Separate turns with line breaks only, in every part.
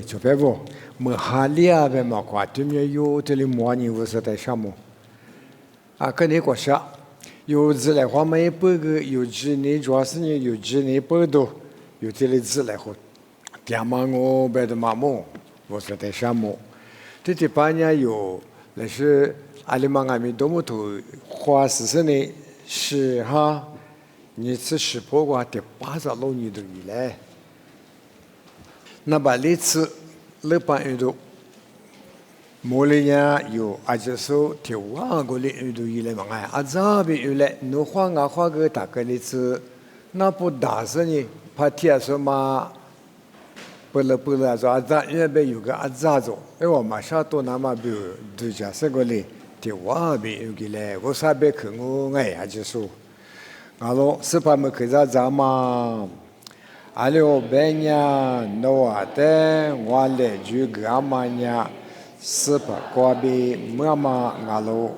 就别不，么哈利啊，别嘛夸，对面有这里模拟我是在项目，跟你过下，有字来话没背个，有字你主要是你有字你背多，有这里字来话，点嘛我别的嘛么，我是在项目，这半年有那是阿里嘛俺们多么多花40年是哈，你是识破过的80多年的以来。那把历次日本运动，莫里亚有阿杰说跳瓦个里运动以来嘛哎，阿扎比以来，侬花个花个大概历次，那不打死你，怕天说嘛，不了说阿扎因为有个阿扎做，因为我马上到那嘛比度假是个里跳瓦比有个来，我啥别去我哎阿杰说，阿罗是怕me去咋嘛。Alio benya noa te wale ju gamanya sepa kwabi mama ngalo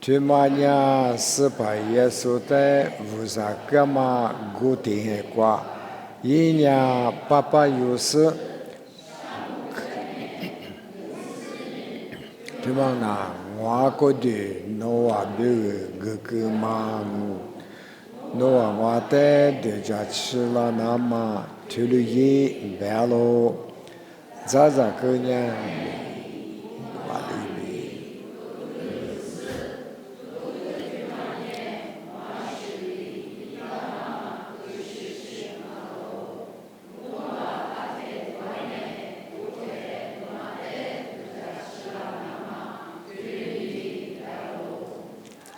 tumanya sepa yesu te vusakama guti he kwa yinya papa yus tumana ngwa ko de noa bu gukuma Noa wate de jachila nama tuluyi belo zaza kunya walibi.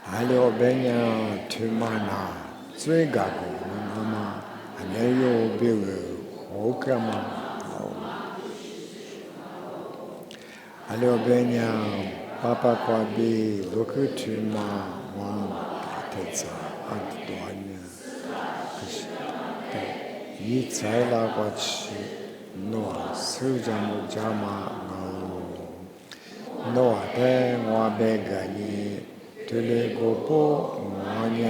Halio benya tumana. 最高的那么还有别个好干嘛？还有别人爸爸挂比罗克去嘛，我太早很多年，可是对，一再拉过去，诺手掌木家嘛，诺的我别个你，对了个不我呢。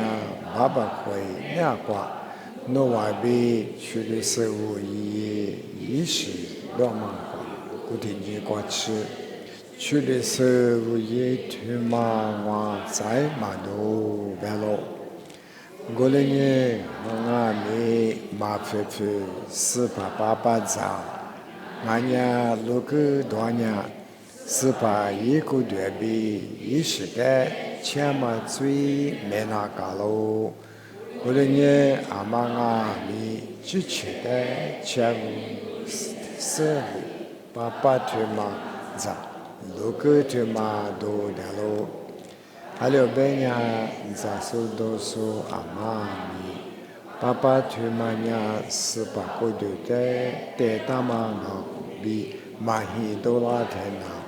爸爸会那话，诺瓦比去的时候也是乱忙话，固定的过去，去的时候也去嘛话在嘛都白了。过了年我们马飞飞488咋，俺家六个多年481个月比一时代。前嘛最没那个喽，后来呢，阿妈啊咪支持的前4爸爸他嘛咋，6个他嘛都的喽，还有别人咋说都说阿妈咪，爸爸他嘛呢18个月的，带他嘛那比马希多拉的那。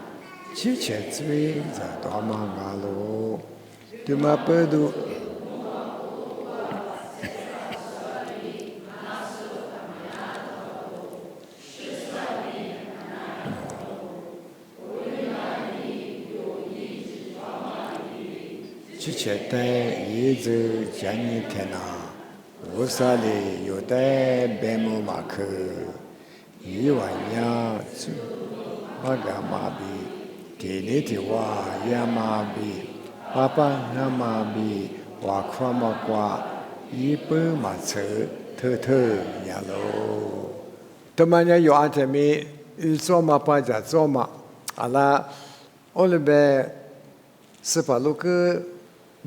之前最在多嘛个喽，对嘛不都？之前的一直讲你天呐，我啥哩有的白木马克，1万呀，那个马比。给你的话也嘛比，爸爸也嘛比，话夸嘛夸，一般嘛车偷呀喽。他们家有安全米，做嘛把家做嘛，阿拉，我那边18个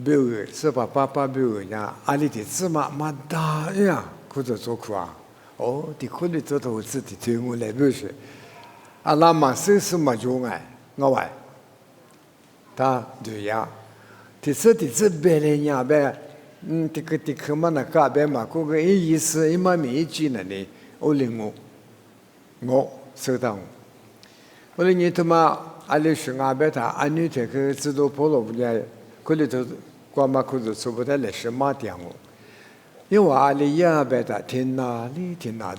标1888标呀，阿里的芝麻嘛大呀，可就做苦啊。哦，的可能做投资的对我来不是，阿拉嘛是嘛用哎。我话，他对呀，第次别人家别，这个嘛那个别嘛，这个意思一嘛没几呢呢，我领我收到，我领你他妈阿里是阿别他，阿女这个知道跑了不呢，可里头光嘛可是说不得来是嘛点我，因为阿里也别他听哪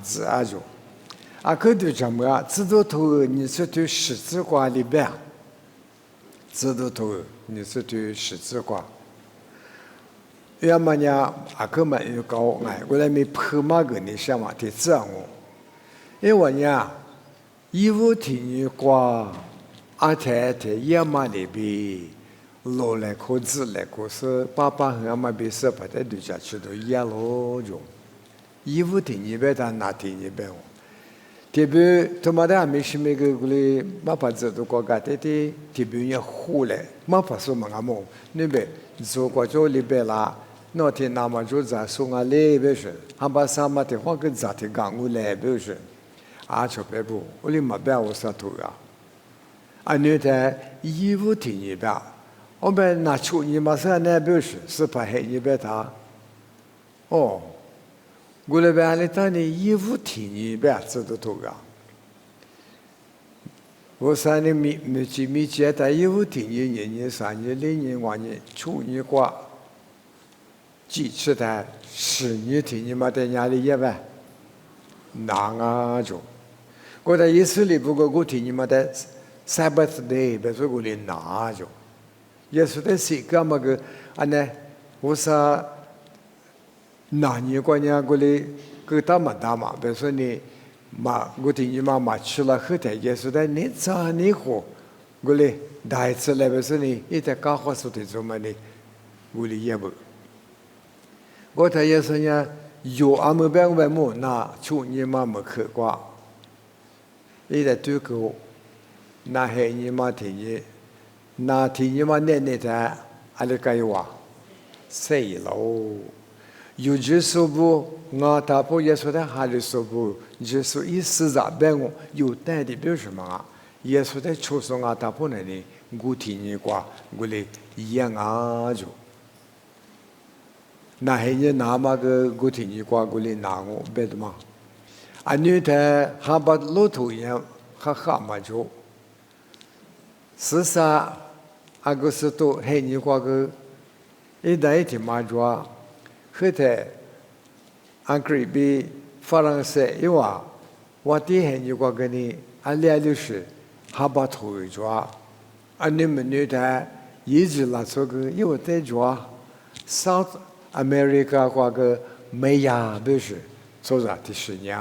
子啊就。可就怎么样？知道头你是对十字挂里边，知道头你是对十字挂。要么呢，个嘛又高哎，我来没破嘛个你想嘛，得这样哦。因为呢，义务体育挂阿太太也嘛里边，老来可子来可是爸爸和阿妈别说把他留下去都也老着。义务体育班他哪体育班哦？特别他妈的还没什么个个哩，嘛把这都国家的特别也火嘞，嘛把说嘛阿么，那边做过就里边啦。那天那么就在送啊来不是，还把什么的话跟在的讲过来不是，啊就别不，我哩没别我啥头呀，啊那天义务体育班，我们拿出你嘛是那不是怕黑你别他，哦，我那边里头的义务体育班这都头呀，我说你没接待义务体育年3年2年5年出你过。几次的10年体你妈在家里也呗，难啊就，我在以色列不过我体你妈在 Sabbath day， 别说我里难就，也是在谁干嘛个，啊呢，我说哪年过年我里个大嘛，别说你嘛，我体你妈去了后台也是在你咋你活，我里第一次来别说你一在搞好说的做么的，我里也不。我睇也是呢，有阿么边外么那出你妈么去过，伊在对口，那黑你妈听你，那听你妈奶在阿里该话，谁喽？有只说不，我大伯也说的哈里说不，只说一时在边我有带的表什么啊？也说的出生啊大伯那里，我听你过，我哩一样啊就。那黑人拿嘛个古天尼瓜古里拿我别的嘛，啊女的还把骆驼一样哈嘛就，事实啊个是都黑人瓜个，一代一天嘛就啊，后头安格里比法兰西因为我的黑人瓜个呢，啊260还把头就啊，啊你们女的一直拉出个因为在就啊，South America qua个美亚不是，说啥的10年，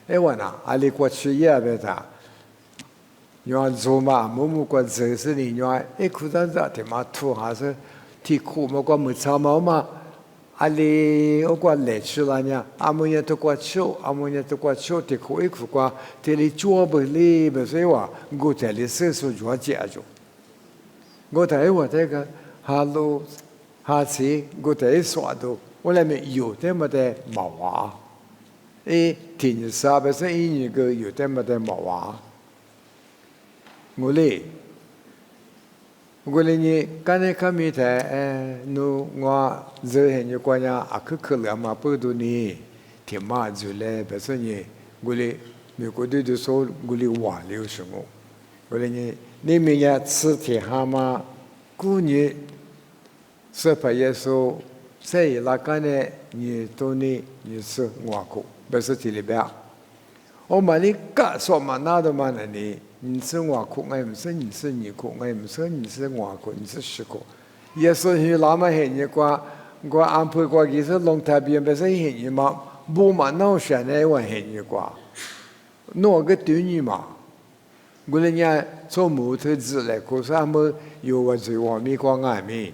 哎我呢，阿里过去也别他，你要做嘛，木过做事呢，你要哎苦咱这他妈土还是挺苦嘛，过没草毛嘛，阿里我过来去了呢，阿姆也都过秋，阿姆也都过秋，挺苦一苦过，这里做不里不是话，我这里手术就要解决，我在我这个哈喽。下次我在说到，我那边有的没得毛娃，哎，听说不是一个有的没得毛娃，我嘞呢，刚才看没得，侬我这些人关呀，啊，去了嘛，不多呢，天嘛就来，不是呢，我嘞，美国队就说我嘞话了什么，我嘞呢，你们呀吃天哈嘛，过年。说白也说，在那个呢，你都你是外国，不是这里边。我们你干说嘛，那都嘛呢？你是外国，我不是你是你国，我不是你是外国，你是西国。也是你那么很你我安排过去是龙台边，不是很你嘛，不嘛那选那我很你过，那个对你嘛。我人家做木头子来，可是他们有我最外面光外面。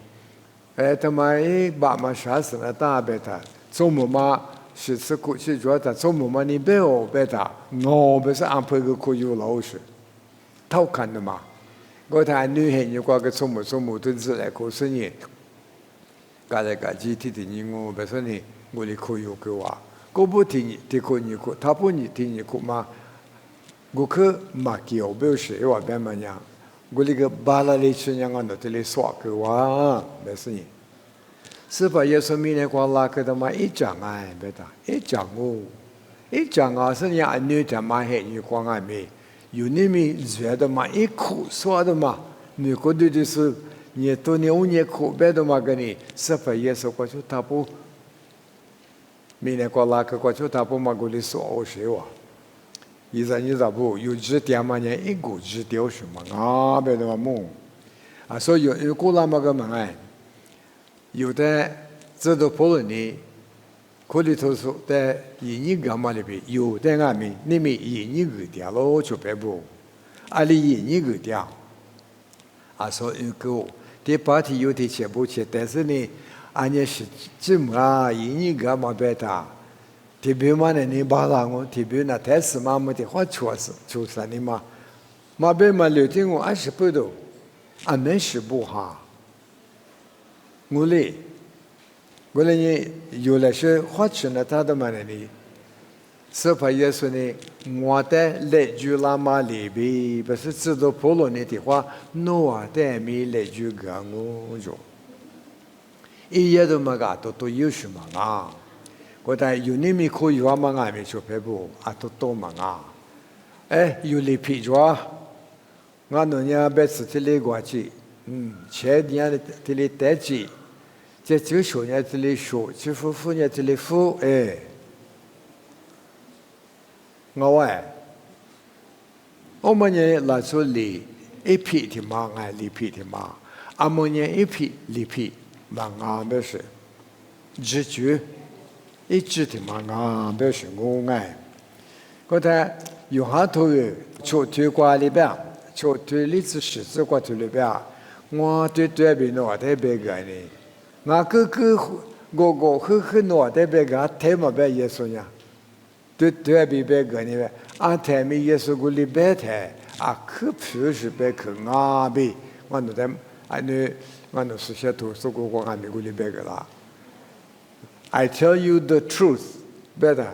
他妈一把嘛杀死了大白他，做么嘛是吃苦去做他，做么嘛你别我白他，我不是安排个可有老师，偷看的嘛。我谈女孩你挂个做么都是来可是你，搞来搞去听听你我不是你，我的可有个话，我不听你听可你可，他不你听你可嘛，我去马叫不是我别么样。我那个巴拉里去年我那这里耍个哇，没事呢。是把耶稣明年光拉个的嘛一讲哎，别打一讲哦，一讲啊是你安女的嘛黑你光哎没，有你们觉得嘛一苦说的嘛，美国队就是你多年5年苦别的嘛个你，是把耶稣过去他不，明年光拉个过去他不嘛过来说我谁哇。你咋不有指点嘛？人一股指点什么啊？别的嘛么？啊，所以有过那么个嘛哎，有的这都不论你，可里头说在印尼干嘛里边有在外面，你们印尼个点咯就别不，阿里印尼个点，啊说一个，这party有的钱不钱，但是呢，俺也是怎么啊，印尼干嘛别他，这边嘛呢你巴拉我，这边那台式嘛没得花出啥呢嘛，嘛别嘛留点我20不多，俺们是不哈，我嘞。我来呢，有了些花钱呢，他的嘛呢，是怕耶稣呢，我的来住拉玛里边，不是知道婆罗呢的话，我的没来住个我就，一夜都没个都有什么啊？我但有你们可以话嘛，俺们就别不啊，都嘛啊，哎，有里皮着，我那年别是这里过去，前年这里带去。这就说呢，这里说，这夫呢，这里夫，哎，我们呢拿出里一批的嘛，爱里批的嘛，阿们呢一批里批，嘛俺不是，直觉一直的嘛俺不是我爱，我在有好多人做推广里边，做推历史史实过推里边，我对边那特别个呢。我哥很多的别个太没别耶稣呀，对别个呢，俺太没耶稣个里别太，啊可不是别个俺别，我那在我那是些图书馆俺没个里别个啦。I tell you the truth, better，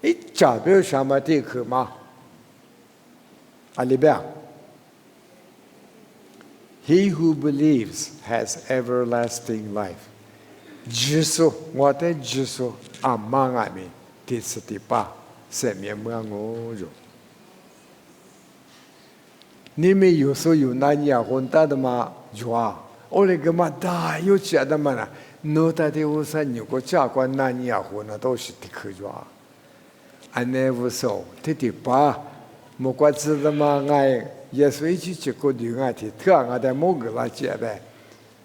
一假别什么地可嘛，啊里边。He who believes has everlasting life. 耶稣，我的耶稣，阿妈阿咪，第四第八，生命没我着。你们有时候有那样混搭的嘛？有啊，我那个嘛大有钱的嘛呢，那他的我说你个家管那样混那都是的可着。I never saw， 第八，莫怪知道嘛爱。耶稣一起去过的俺的，特俺在某个那接呗，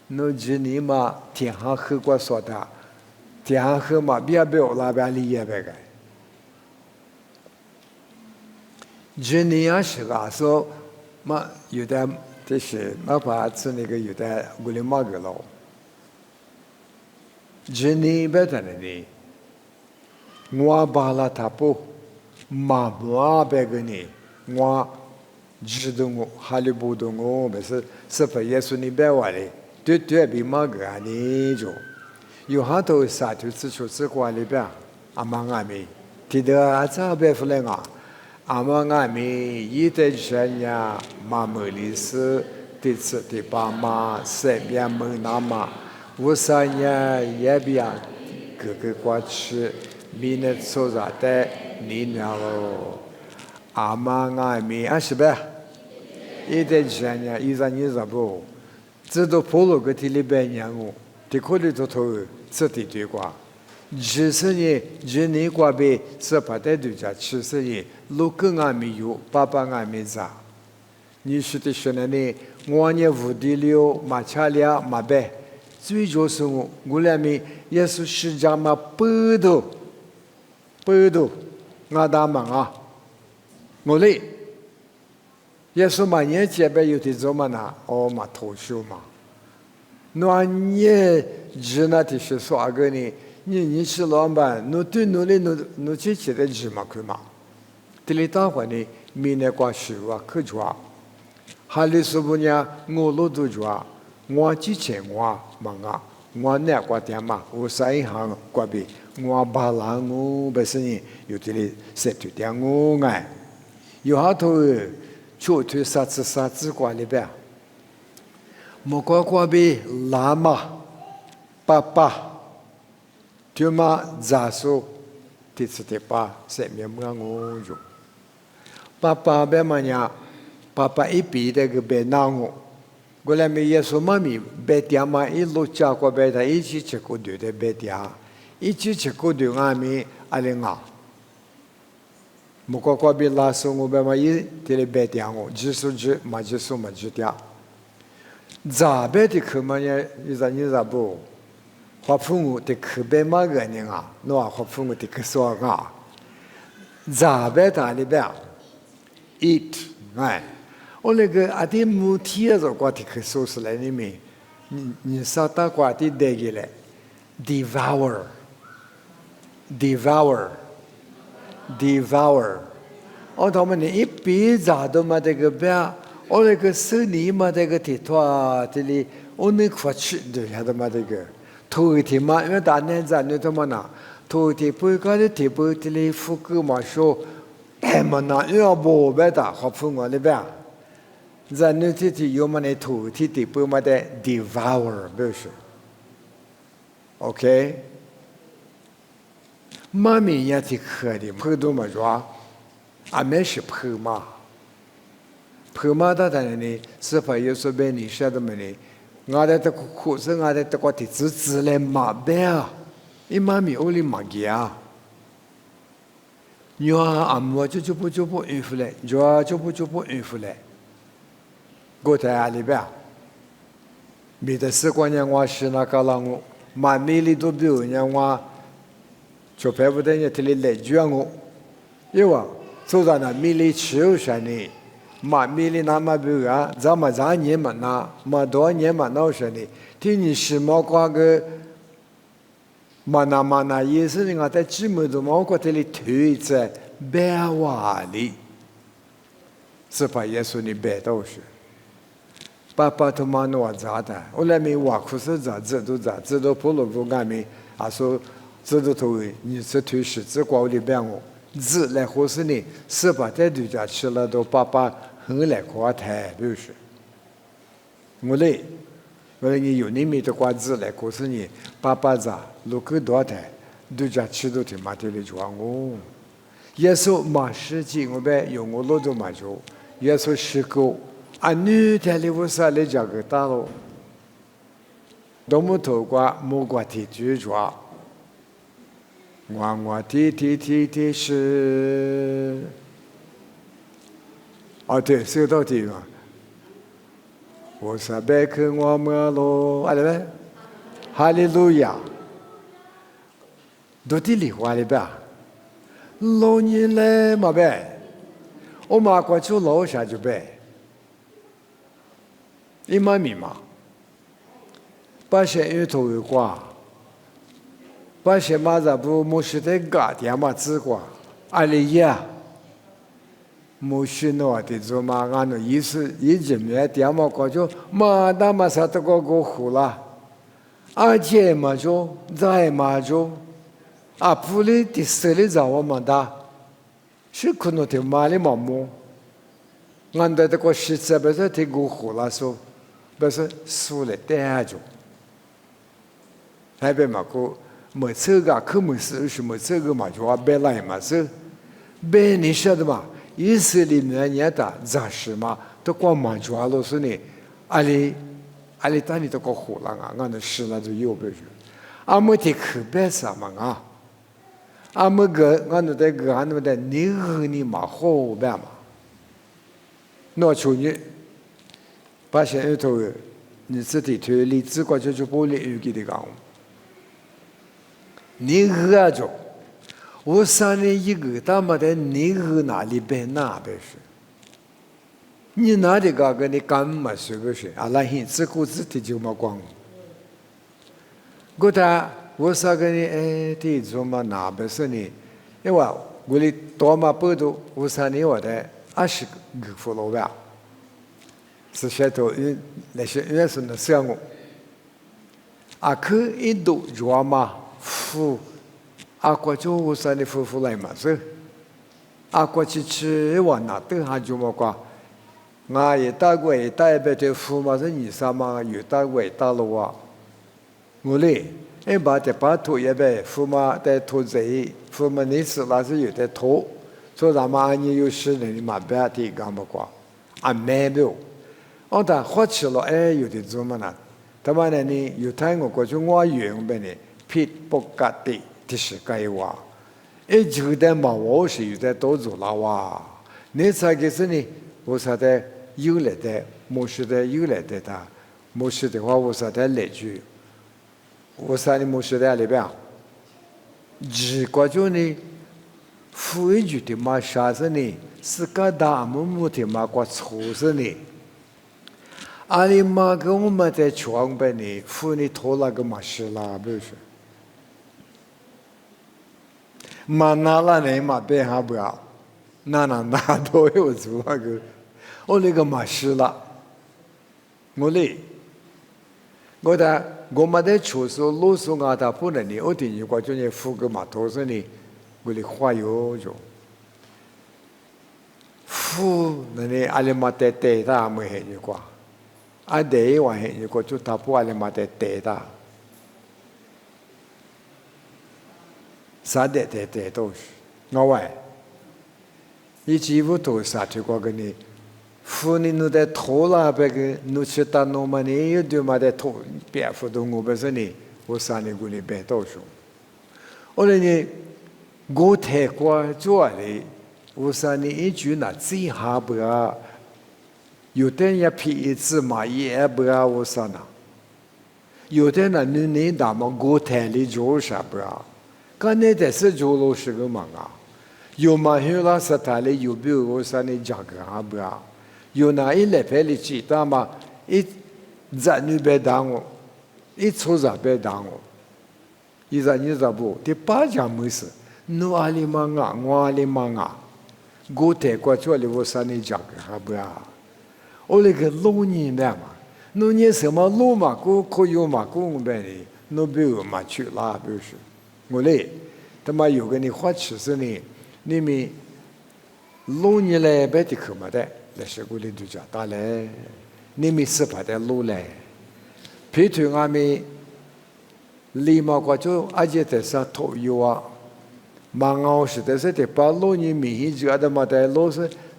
那今年嘛天上喝过说的，天上喝嘛别那边里也别个，今年也是个说嘛有的这是哪怕是那个有的我的马个喽，今年别的呢，我把了他不，嘛不别个呢，我。知道我哈利波特我不是把耶稣你别话嘞，对比嘛个啊你就，有好多啥就自出自过里边，阿妈阿咪，记得阿咋别回来啊，阿妈阿咪一代人呀，妈妈里是第四第八嘛，身边没那么，我啥呀也别个过去，明年做啥的你娘喽。阿妈阿咪阿是呗，一代人呀，一三年不，知道婆罗个体里边人物，的可里头头这地对qua，70年1年qua呗，是怕带对家70年，6个阿咪有，8个阿咪咋？你说的是呢？我呢无地了，马查里亚马呗，最就是我俩咪也是世界嘛不多，我打忙啊。我嘞，耶稣嘛，年纪别有的做嘛呢，哦嘛退休嘛。那你只那的是说个呢？你是老板，你对你嘞你自己的只嘛去嘛？这里大话呢，明年过十万可抓，哈里是不呢？我路都抓，我之前我忙啊，我那过点嘛，我上一行过边，我巴拉我不是呢，有这里设置点我哎。有好多人出去啥子管里边，莫过边喇嘛、爸爸，就嘛咋说，第四第八，生命没我用。爸爸别么呀，爸爸一辈的个别拿我来没耶稣妈咪别点嘛，一路加过别的，一起吃过对的别点，一起吃过对俺们阿里啊。莫过边拉松我别嘛一这里别点我，只是只嘛只点，咋别的可嘛呀？你咋不？花父母的可别嘛个人啊，那花父母的可说啊，咋别打里边 eat 哎，我那个阿弟母体啊，就挂的可说出来里面，你啥大挂的得个嘞 ，devour，我他们呢一笔咋都嘛这个边，我那个手里嘛这个铁托这里，我那块吃的还他妈这个。头一天嘛，因为大年咱那他妈呐，头一天不搞的天不这里副歌嘛说，哎嘛那要不白的，好父我那边，咱那天有嘛那头一天不嘛的 devour 不是 ，OK？ 妈咪也挺可的，婆都嘛说，俺们是婆妈，婆妈的当呢，是否有说别你说的么呢？我在这苦是我在这个地自来马背啊，伊妈咪屋里马吉啊，你话阿姆就不应付嘞，就不应付嘞，我在阿里边，没得事关键我是那个啷个，马米里都比如人我，就排不得人这里来卷我，因为做在那米里吃啥呢？马米里那么比如啊，咱们年嘛那，嘛多年嘛那啥呢？听你什么瓜个？嘛那意思呢？我在节目中我这里推在白话里，是把耶稣你白到是。爸爸他妈那咋的？我来没话可是咋知道不落不干没？啊说知道头你是推是只管我里边我。字来或是呢，是把在对家吃了都爸爸很来夸台，不是？我嘞，你有你没得瓜字来，可是呢，爸爸咋路口多台，对家吃都挺马的来装我。耶稣马世纪我呗用我老多马就，耶稣是个啊女的里我啥来讲个大咯，多么头瓜木瓜提举抓。我提是，哦对，说到底嘛，我是贝克我们咯，阿里呗，哈利路亚，到底里话里边，老年嘞嘛呗，我马过去老下就呗，一万米嘛，把些鱼头有挂。把些马子不莫是在家的嘛子过，阿里呀，莫是那的做嘛，俺那意思一直没点嘛过就嘛那嘛啥都过苦了，而且嘛就再嘛就，啊不里的手里找我们的，是可能的马里嘛么，俺的这个实在不是太过苦了说，不是输了带着，还别嘛过。没这个，可没事，是没这个嘛，就话别来嘛是，别你晓得嘛？以色列人的杂事嘛，都光嘛就话老是呢，阿里当你都搞火了啊，俺那事那就有不是？阿没得可别啥嘛啊？阿没个俺那在个俺那在你和你嘛好办嘛？那求你把现在头你自己推理自个就不理有给的讲。你喝着，我上来一个他妈的你喝哪里白哪白是？你哪里个你干嘛是不是？阿拉现自顾自的就没光。我他我啥个呢？哎，这做嘛哪白是呢？因为我哩多嘛不多，我上来我的20个follow老板，是些头那些也是那项目，啊，可一度做嘛。夫，阿过就我说的夫妇来嘛是，阿过去吃完那等下就么个，我也大过也大一辈的夫嘛是你啥嘛有大过也大了哇，我嘞，一把的把土也呗，夫嘛在土贼，夫嘛你是那是有的土，所以咱们俺有事呢，你嘛不要提干么个，俺没有，我但花吃了哎有的做么呢，他妈的呢有太我过去我用呗呢。ผิดปกติที่是该话，一直在嘛我是有在多做了哇，你才个是呢，我说的有来的，没是的有来的他，没是的话我说的来句，我啥的没时代里边，只个就呢，富裕就的嘛啥子呢？是个大木的嘛个错事呢？阿里嘛个我们在床边呢，富裕拖拉个嘛是啦，不是？嘛那啦呢嘛别哈不要，那都有做那个，我那个嘛是啦，我嘞。我的我们在处事路上啊，他不能呢，我听你讲就你付个嘛多少呢？我的花有就付那里阿里嘛得得他没很你讲，啊得完很你讲就他不阿里嘛得得他，啥得都是，我喂，你几乎都啥去过个呢？付你那在拖拉别个，你去打农嘛呢？有对嘛在拖，别付到我本身呢，我啥呢？我呢别多少。我呢，我太过做嘞，我啥呢？一句那最下不啊？有的也批一次嘛，也不啊？我啥呢？有的那你打嘛，我太里做啥不啊？刚才在是做了是个嘛啊？有嘛有啦，是他嘞有比如我啥呢？价格还不啊？有那一来陪你去，但嘛一在你别当我，一出在别当我，一在你在不，第八家没事，你阿里嘛啊，我阿里嘛啊，我太过做了我啥呢？价格还不啊？我那个老年的嘛，老年什么老嘛，我可以嘛，我们的，那不有嘛去啦，不是？我嘞，他妈有个你花吃是呢，你们老年来别的可嘛的。那是我的度假打嘞，你们是怕的路嘞，皮团阿们立马过就阿姐在上头有啊，忙熬是的是的把路你米一直的嘛在路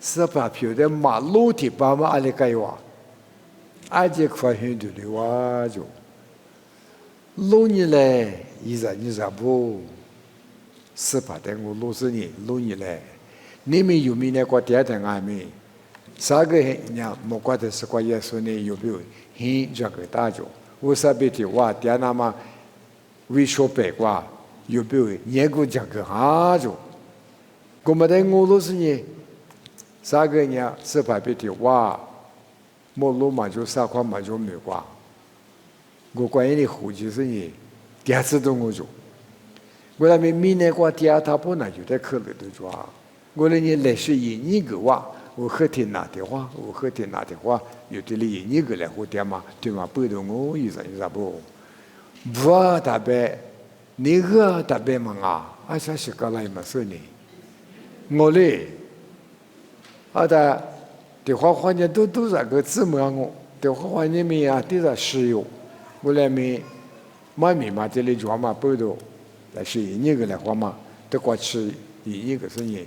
是怕皮的马路的把嘛阿里盖哇，阿姐快很多的哇就，路你嘞，你不，是怕的我路是你路你嘞，你们有米那个第二天阿们。啥个人莫怪的是怪耶稣呢？有没有？很这个大着，我啥别的话，第二那么为说白话，有没有？也个这个哈着，我们在俄罗斯呢，啥个人是怕别的话，莫罗嘛就啥块嘛就没话，我关于的户籍是呢，第二次都我做，我那边明年过第二他不那就在考虑的做啊，我那年来是以你个话。我喝天哪的话，有的里一个来喝点嘛，对嘛？不懂我意思不？不啊，大白，你个大白嘛啊，阿啥是个来嘛说呢？我嘞，阿达的话呢都是个字么我，的话呢咪啊，都是石油，我来咪，买米嘛这里装嘛不懂，来是一个来话嘛，得过吃一个是呢，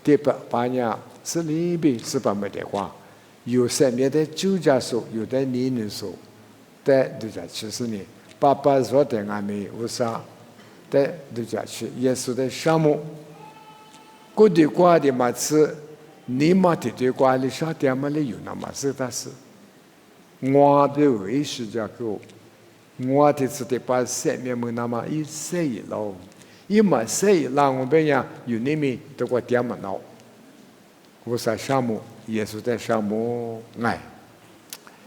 得把呢。是里边是把没得话，有上面的酒家说，有的年人说，但都在其实呢，爸爸说的俺们为啥？但都在去耶稣的项目，过对瓜的嘛是，你嘛的对瓜的啥点嘛里有那么是但是，我的为是这个，我的是的把上面么那么一塞一捞，一嘛塞一捞我们呀有你们都过点么闹。我在项目，耶稣在项目爱，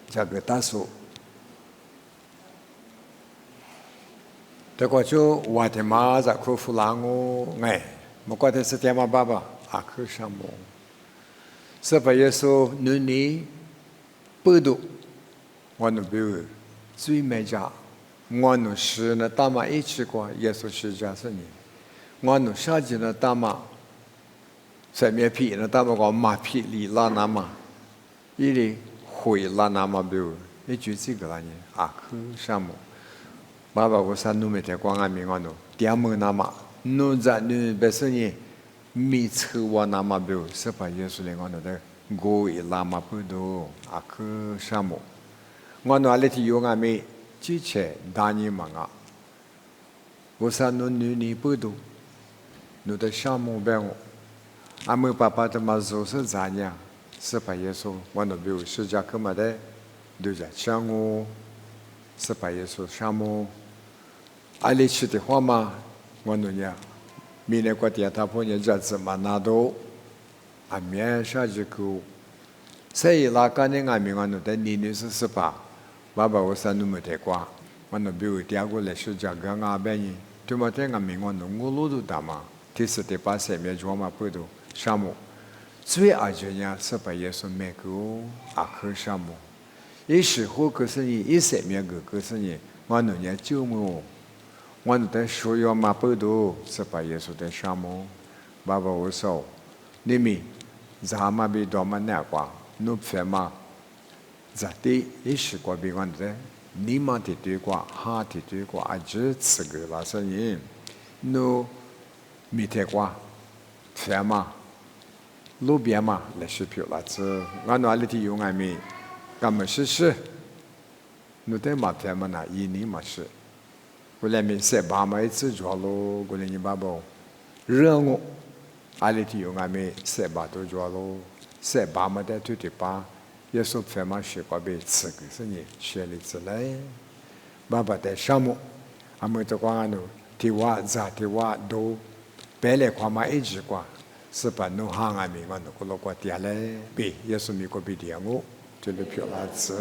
这个大数，这个就我的妈在克服了我爱，我觉得是天妈爸爸阿克项目，是把耶稣努力不读，我努比如最美家，我努是那大妈一起过耶稣是家是你，我努下级那大妈。上面皮那他们讲马皮里拉那嘛，伊里会拉那嘛比如，一句这个啦呢，啊去什么？爸爸我三努没得光俺明我努，点么那嘛，努在努本身呢，米车我那嘛比如，是把耶稣来我努的，我一拉嘛不多，啊去什么？我努阿里提有俺没之前大年嘛啊，我三努努你不多，努的什么别我。阿姆爸爸的嘛就是咋样？是把耶稣，我那比如是家干嘛的，对着像我，是把耶稣项目，阿里去的话嘛，我努呀，明年过年他朋友家子嘛拿到，阿面啥子个，所以拉干的俺们我努的年是吧，爸爸我三努没得qua，我努比如第二个来说讲个俺边人，就么在俺们我努我路都大嘛，第四第八三面做嘛不都项目，最爱就呀是把耶稣每个阿克项目，一时候可是你一三面个可是你我努呀就么。我的需要嘛不多，是把耶稣的项目，爸爸我说，你们咱们比多么难过，努费嘛，在地一时过比我的，你们的对过，哈的对过，啊这次个拉生人，努米特过，费嘛，路边嘛，来是票拉子，我哪里的用爱米，干么事事，努的嘛费嘛那一年嘛是。过来没塞巴嘛一次做咯，过来你爸爸热我，阿里提用俺们塞巴都做咯，塞巴嘛的对的吧，也说费嘛学过被吃个是你学里子来，爸爸在项目，俺们这光俺提瓦咋提瓦都，白来夸嘛一直夸，是把弄行俺们俺那个老瓜点来，别也是米个别点我，这里漂亮子。